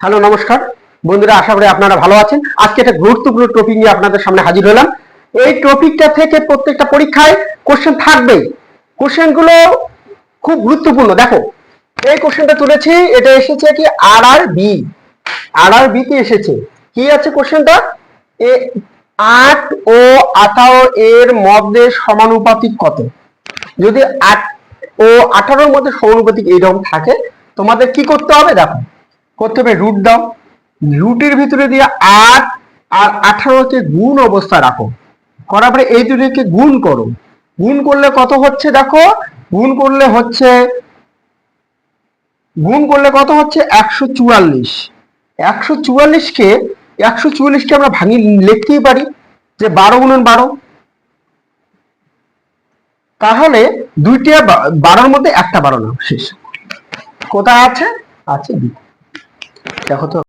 Hello, নমস্কার বন্ধুরা, আশা করি আপনারা ভালো আছেন। আজকে একটা গুরুত্বপূর্ণ টপিক নিয়ে আপনাদের সামনে হাজির হলাম। এই টপিকটা থেকে প্রত্যেকটা পরীক্ষায় কোশ্চেন থাকবেই। কোশ্চেনগুলো খুব গুরুত্বপূর্ণ। দেখো, এই কোশ্চেনটা তুলেছি, এটা এসেছে কি আর তে এসেছে। কি আছে কোশ্চেনটা? 8 ও 18 এর মধ্যে সমানুপাতিক কত? যদি 8 ও 18-র মধ্যে সমানুপাতিক এইরকম থাকে, তোমাদের কি করতে হবে? দেখো, করতে হবে রুট দাও, রুটের ভিতরে দিয়ে 8 আর 18-কে গুণ অবস্থা রাখো, করার পরে এই দুটোকে গুণ করো। গুণ করলে কত হচ্ছে? দেখো, গুণ করলে হচ্ছে কত হচ্ছে? 144। 144কে আমরা ভাঙিয়ে লিখতেই পারি যে 12 গুণন 12। তাহলে দুইটা 12-র মধ্যে একটা 12 নাও, শেষ। কোথায় আছে? আছে বি। দেখো তো।